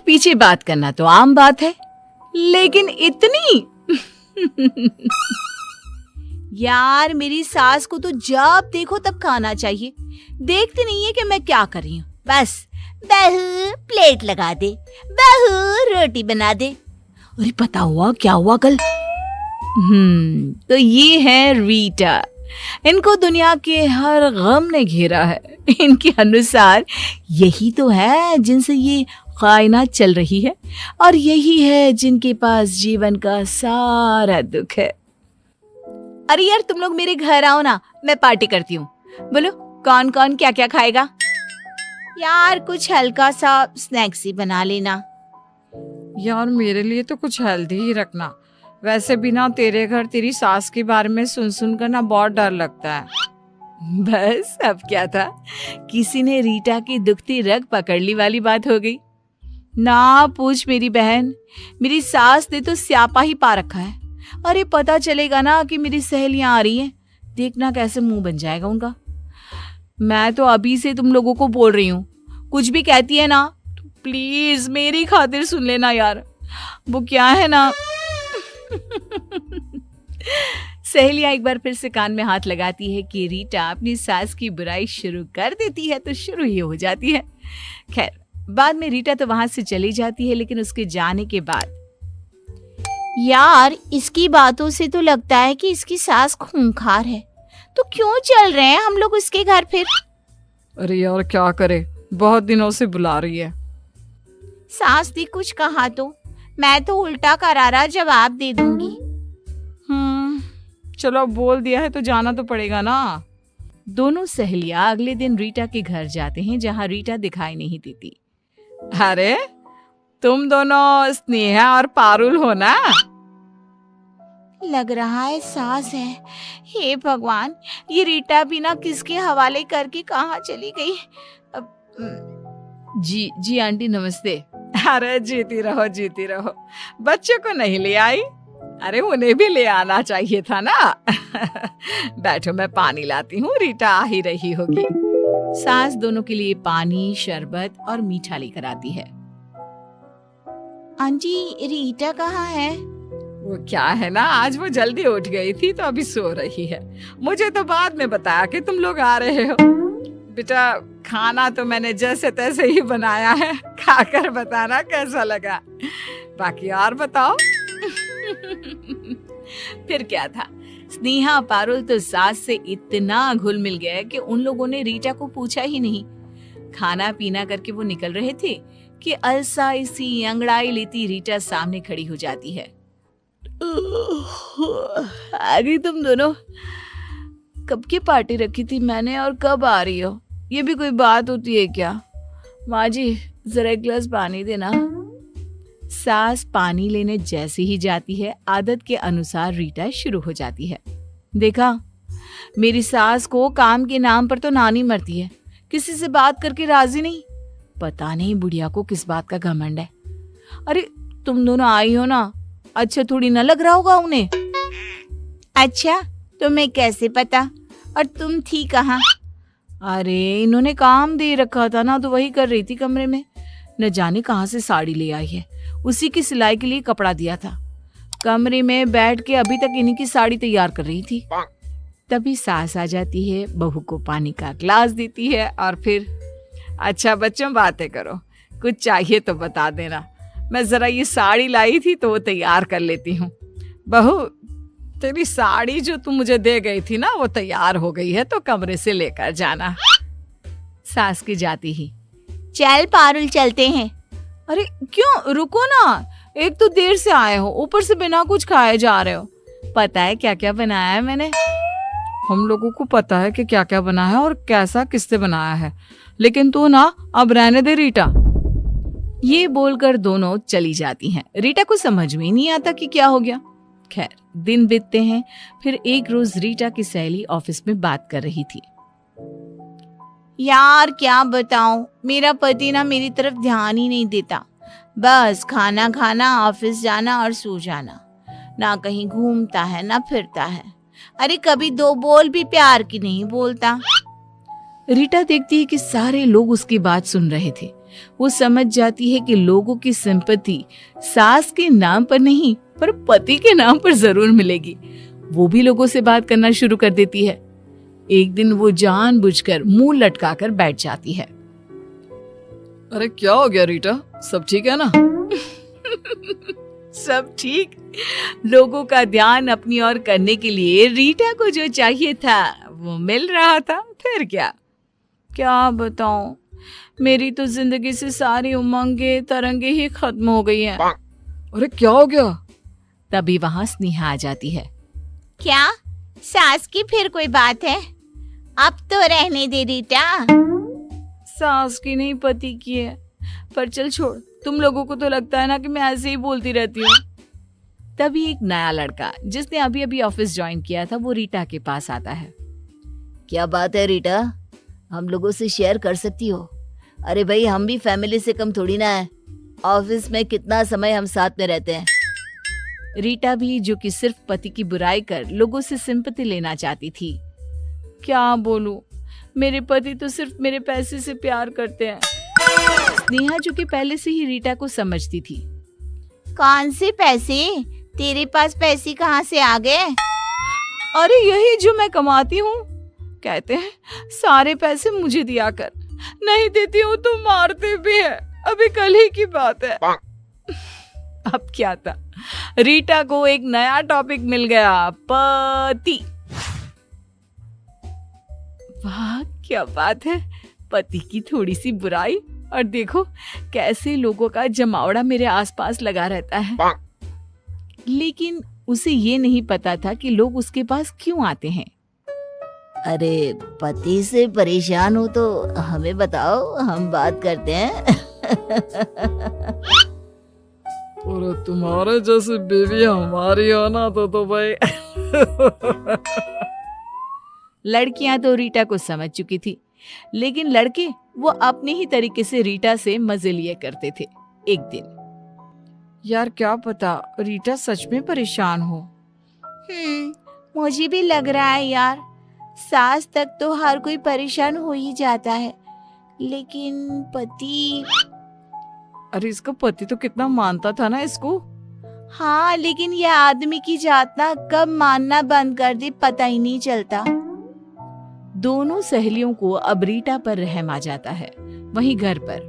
पीछे बात करना तो आम बात है, लेकिन इतनी यार मेरी सास को तो जब देखो तब खाना चाहिए। देखती नहीं है कि मैं क्या कर रही हूँ। बस बहू प्लेट लगा दे, बहू रोटी बना दे। अरे पता हुआ क्या हुआ कल? तो ये है रीटा। इनको दुनिया के हर गम ने घेरा है। इनके अनुसार यही तो है जिनसे ये कायनात चल रही है, और यही है जिनके पास जीवन का सारा दुख है। अरे यार तुम लोग मेरे घर आओ ना, मैं पार्टी करती हूँ। बोलो कौन कौन क्या क्या खाएगा? यार कुछ हल्का सा स्नैक्स ही बना लेना। यार मेरे लिए तो कुछ हेल्दी ही रखना। वैसे भी ना तेरे घर तेरी सास के बारे में सुन कर ना बहुत डर लगता है। बस अब क्या था, किसी ने रीटा की दुखती रग पकड़ ली वाली बात हो गई। ना पूछ मेरी बहन, मेरी सास ने तो स्यापा ही पा रखा है। अरे पता चलेगा ना कि मेरी सहेलियां आ रही हैं, देखना कैसे मुंह बन जाएगा उनका। मैं तो अभी से तुम लोगों को बोल रही हूँ, कुछ भी कहती है ना तो प्लीज मेरी खातिर सुन लेना यार। वो क्या है ना सहेलियां एक बार फिर से कान में हाथ लगाती है कि रीटा अपनी सास की बुराई शुरू कर देती है तो शुरू ही हो जाती है। खैर बाद में रीटा तो वहां से चली जाती है, लेकिन उसके जाने के बाद यार इसकी बातों से तो लगता है कि इसकी सास खूंखार है, तो क्यों चल रहे हैं हम लोग उसके घर फिर? अरे यार क्या करे, बहुत दिनों से बुला रही है। सास ने कुछ कहा तो मैं तो उल्टा करारा जवाब दे दूंगी। चलो बोल दिया है तो जाना तो पड़ेगा ना। दोनों सहेलियां अगले दिन रीटा के घर जाते हैं, जहां रीटा दिखाई नहीं देती। अरे तुम दोनों स्नेहा और पारुल हो ना? लग रहा है सास है। हे भगवान, ये रीटा भी ना किसके हवाले करके कहाँ चली गई? जी आंटी नमस्ते। अरे जीती रहो। बच्चे को नहीं ले आई? अरे उन्हें भी ले आना चाहिए था ना। बैठो मैं पानी लाती हूँ, रीटा आ ही रही होगी। सास दोनों के लिए पानी, शरबत और मीठा लेकर आती है। आंटी रीटा कहाँ है? वो क्या है ना, आज वो जल्दी उठ गई थी तो अभी सो रही है। मुझे तो बाद में बताया कि तुम लोग आ रहे हो। बेटा खाना तो मैंने जैसे तैसे ही बनाया है, खाकर बताना कैसा लगा। बाकी और बताओ। फिर क्या था, स्नेहा पारुल तो सास से इतना घुल मिल गए कि उन लोगों ने रीटा को पूछा ही नहीं। खाना पीना करके वो निकल रहे थे कि अलसाई सी अंगड़ाई लेती रीटा सामने खड़ी हो जाती है। अरे तुम दोनों कब की पार्टी रखी थी मैंने और कब आ रही हो? ये भी कोई बात होती है क्या? माँ जी जरा एक गिलास पानी देना। सास पानी लेने जैसे ही जाती है, आदत के अनुसार रीटा शुरू हो जाती है। देखा, मेरी सास को काम के नाम पर तो नानी मरती है, किसी से बात करके राजी नहीं। पता नहीं बुढ़िया को किस बात का घमंड है। अरे तुम दोनों आई हो ना, अच्छा थोड़ी ना लग रहा होगा उन्हें। अच्छा तुम्हें कैसे पता? और तुम थी कहाँ? अरे इन्होंने काम दे रखा था ना, तो वही कर रही थी कमरे में। न जाने कहाँ से साड़ी ले आई है, उसी की सिलाई के लिए कपड़ा दिया था। कमरे में बैठ के अभी तक इन्हीं की साड़ी तैयार कर रही थी। तभी सास आ जाती है, बहू को पानी का ग्लास देती है और फिर अच्छा बच्चों बातें करो, कुछ चाहिए तो बता देना। मैं जरा ये साड़ी लाई थी तो वो तैयार कर लेती हूँ। बहू तेरी साड़ी जो तू मुझे दे गई थी ना, वो तैयार हो गई है, तो कमरे से लेकर जाना। सास की जाती ही, चल पारुल चलते हैं। अरे क्यों, रुको ना, एक तो देर से आए हो, ऊपर से बिना कुछ खाए जा रहे हो। पता है क्या क्या बनाया है मैंने? हम लोगों को पता है कि क्या क्या बना है और कैसा किससे बनाया है, लेकिन तू ना अब रहने दे रीटा। ये बोलकर दोनों चली जाती हैं। रीटा को समझ में ही नहीं आता कि क्या हो गया। खैर दिन बीतते हैं। फिर एक रोज रीटा की सहेली ऑफिस में बात कर रही थी। यार क्या बताऊं, मेरा पति ना मेरी तरफ ध्यान ही नहीं देता। बस खाना खाना, ऑफिस जाना और सो जाना। ना कहीं घूमता है ना फिरता है। अरे कभी दो बोल भी प्यार की नहीं बोलता। रीटा देखती है कि सारे लोग उसकी बात सुन रहे थे, वो समझ जाती है कि लोगों की सिंपैथी सास के नाम पर नहीं पर पति के नाम पर जरूर मिलेगी। वो भी लोगों से बात करना शुरू कर देती है। एक दिन वो जानबूझकर मुंह लटकाकर बैठ जाती है। अरे क्या हो गया रीटा, सब ठीक है ना? सब ठीक। लोगों का ध्यान अपनी ओर करने के लिए रीटा को जो चाहिए था वो मिल रहा था। फिर क्या बताऊं, मेरी तो जिंदगी से सारी उमंगे तरंगे ही खत्म हो गई हैं। अरे क्या हो गया? तभी वहां स्नेहा आ जाती है। क्या सास की फिर कोई बात है? अब तो रहने दे रीटा। सास की नहीं पति की है। पर चल छोड़, तुम लोगों को तो लगता है ना कि मैं ऐसे ही बोलती रहती हूँ। तभी एक नया लड़का जिसने अभी अभी ऑफिस ज्वाइन किया था वो रीटा के पास आता है। क्या बात है रीटा, हम लोगों से शेयर कर सकती हो? अरे भाई, हम भी फैमिली से कम थोड़ी ना है। ऑफिस में कितना समय हम साथ में रहते हैं। रीटा भी, जो कि सिर्फ पति की बुराई कर लोगों से सिंपैथी लेना चाहती थी। क्या बोलूं, मेरे पति तो सिर्फ मेरे पैसे से प्यार करते हैं। स्नेहा, जो कि पहले से ही रीटा को समझती थी। कौन से पैसे? तेरे पास पैसे कहाँ से आ गए? अरे यही जो मैं कमाती हूँ। कहते हैं सारे पैसे मुझे दिया कर, नहीं देती हूँ तो मारते भी है। अभी कल ही की बात है। अब क्या था, रीटा को एक नया टॉपिक मिल गया, पति। वाह क्या बात है, पति की थोड़ी सी बुराई और देखो कैसे लोगों का जमावड़ा मेरे आसपास लगा रहता है। लेकिन उसे ये नहीं पता था कि लोग उसके पास क्यों आते हैं। अरे पति से परेशान हो तो हमें बताओ, हम बात करते हैं। और तुम्हारे जैसी बीवी हमारी हो ना तो भाई। लड़कियां तो रीटा को समझ चुकी थी, लेकिन लड़के वो अपने ही तरीके से रीटा से मजे लिए करते थे। एक दिन, यार क्या पता रीटा सच में परेशान हो। मुझे भी लग रहा है यार, सास तक तो हर कोई परेशान हो ही जाता है, लेकिन पति। अरे इसका पति तो कितना मानता था ना इसको। हाँ, लेकिन ये आदमी की जात ना कब मानना बंद कर दे पता ही नहीं चलता। दोनों सहेलियों को अब रीटा पर रहम आ जाता है। वहीं घर पर,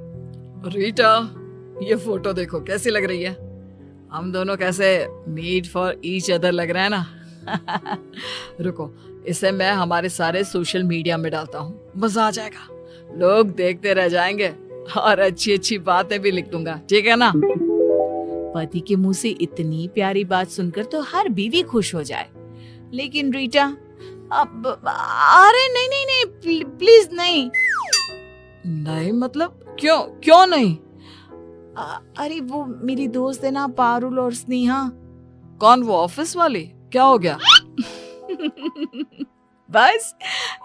रीटा ये फोटो देखो कैसी लग रही है। हम दोनों कैसे मेड फॉर ईच अदर लग रहे हैं ना। रुको, इसे मैं हमारे सारे सोशल मीडिया में डालता हूँ, मजा आ जाएगा। लोग देखते रह जाएंगे और अच्छी अच्छी बातें भी लिख दूंगा, ठीक है ना? पति के मुंह से इतनी प्यारी बात सुनकर तो हर बीवी खुश हो जाए, लेकिन रीटा अब, अरे नहीं नहीं नहीं, प्लीज नहीं। नहीं मतलब क्यों नहीं? अरे वो मेरी दोस्त है ना, पारुल और स्नेहा। कौन, वो ऑफिस वाली? क्या हो गया? बस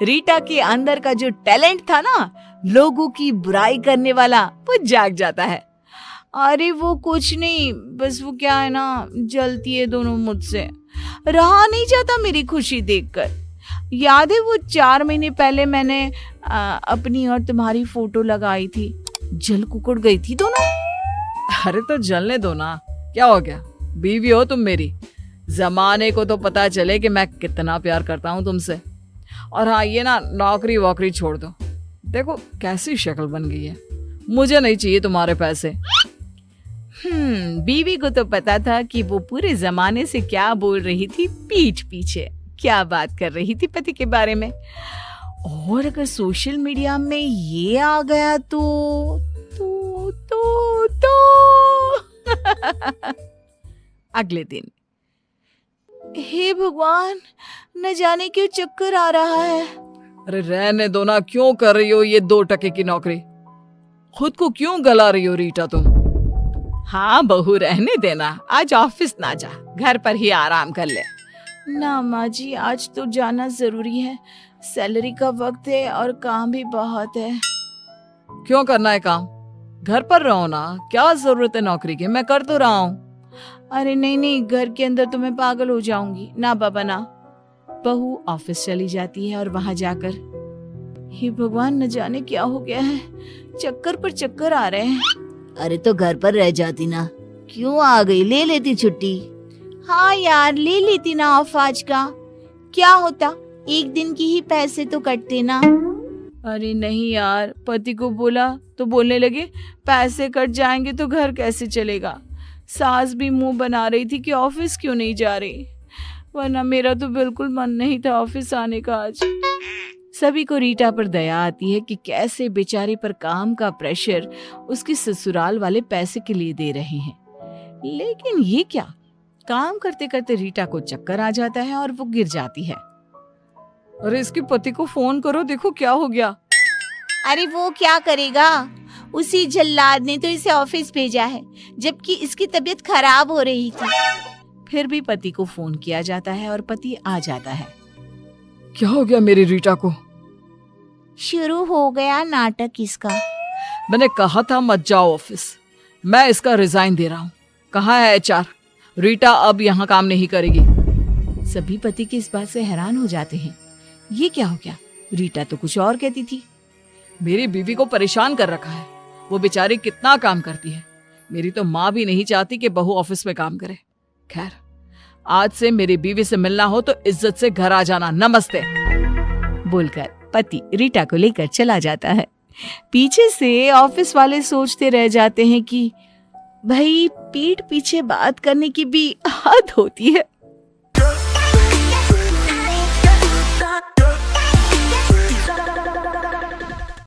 रीटा के अंदर का जो टैलेंट था ना लोगों की बुराई करने वाला, वो जाग जाता है। अरे वो कुछ नहीं, बस वो क्या है ना, जलती है दोनों मुझसे। रहा नहीं जाता मेरी खुशी देखकर। याद है वो 4 महीने पहले मैंने अपनी और तुम्हारी फोटो लगाई थी, जल कुकड़ गई थी दोनों। अरे तो जलने दो ना, क्या हो गया? बीवी हो तुम मेरी, जमाने को तो पता चले कि मैं कितना प्यार करता हूँ तुमसे। और हाँ, ये ना नौकरी वोकरी छोड़ दो। देखो कैसी शक्ल बन गई है, मुझे नहीं चाहिए तुम्हारे पैसे। बीवी को तो पता था कि वो पूरे जमाने से क्या बोल रही थी पीठ पीछे, क्या बात कर रही थी पति के बारे में। और अगर सोशल मीडिया में ये आ गया तो अगले दिन, हे भगवान, न जाने क्यों चक्कर आ रहा है। अरे रहने दो ना, क्यों कर रही हो ये 2 टके की नौकरी? खुद को क्यों गला रही हो रीटा तुम? हाँ बहू, रहने देना, आज ऑफिस ना जा, घर पर ही आराम कर ले। ना माँ जी, आज तो जाना जरूरी है, सैलरी का वक्त है और काम भी बहुत है। क्यों करना है काम? घर पर रहो ना, क्या जरूरत है नौकरी की? मैं कर तो रहा हूँ। अरे नहीं नहीं, घर के अंदर तो मैं पागल हो जाऊंगी। ना बाबा ना। बहू ऑफिस चली जाती है और वहां जाकर, हे भगवान, न जाने क्या हो गया है, चक्कर पर चक्कर आ रहे हैं। अरे तो घर पर रह जाती ना, क्यों आ गई? ले लेती छुट्टी। हाँ यार, ले लेती ना ऑफ आज का, क्या होता, एक दिन की ही पैसे तो कटते ना। अरे नहीं यार, पति को बोला तो बोलने लगे पैसे कट जाएंगे तो घर कैसे चलेगा। सास भी मुंह बना रही थी कि ऑफिस क्यों नहीं जा रही, वरना मेरा तो बिल्कुल मन नहीं था ऑफिस आने का आज। सभी को रीटा पर दया आती है कि कैसे बेचारी पर काम का प्रेशर उसकी ससुराल वाले पैसे के लिए दे रहे हैं। लेकिन ये क्या, काम करते करते रीटा को चक्कर आ जाता है और वो गिर जाती है। अरे इसके पति को फोन करो, देखो क्या हो गया। अरे वो क्या करेगा, उसी जल्लाद ने तो इसे ऑफिस भेजा है, जबकि इसकी तबीयत खराब हो रही थी। फिर भी पति को फोन किया जाता है और पति आ जाता है। क्या हो गया मेरी रीटा को? शुरू हो गया नाटक इसका। मैंने कहा था मत जाओ ऑफिस, मैं इसका रिजाइन दे रहा हूँ। कहाँ है HR? रीटा अब यहाँ काम नहीं करेगी। सभी पति की इस बात से हैरान हो जाते हैं। ये क्या हो गया, रीटा तो कुछ और कहती थी। मेरी बीवी को परेशान कर रखा है, वो बेचारी कितना काम करती है। मेरी तो माँ भी नहीं चाहती कि बहू ऑफिस में काम करे। खैर, आज से मेरी बीवी से मिलना हो तो इज्जत से घर आ जाना, नमस्ते बोलकर पति रीटा को लेकर चला जाता है। पीछे से ऑफिस वाले सोचते रह जाते हैं कि भाई, पीठ पीछे बात करने की भी हद होती है।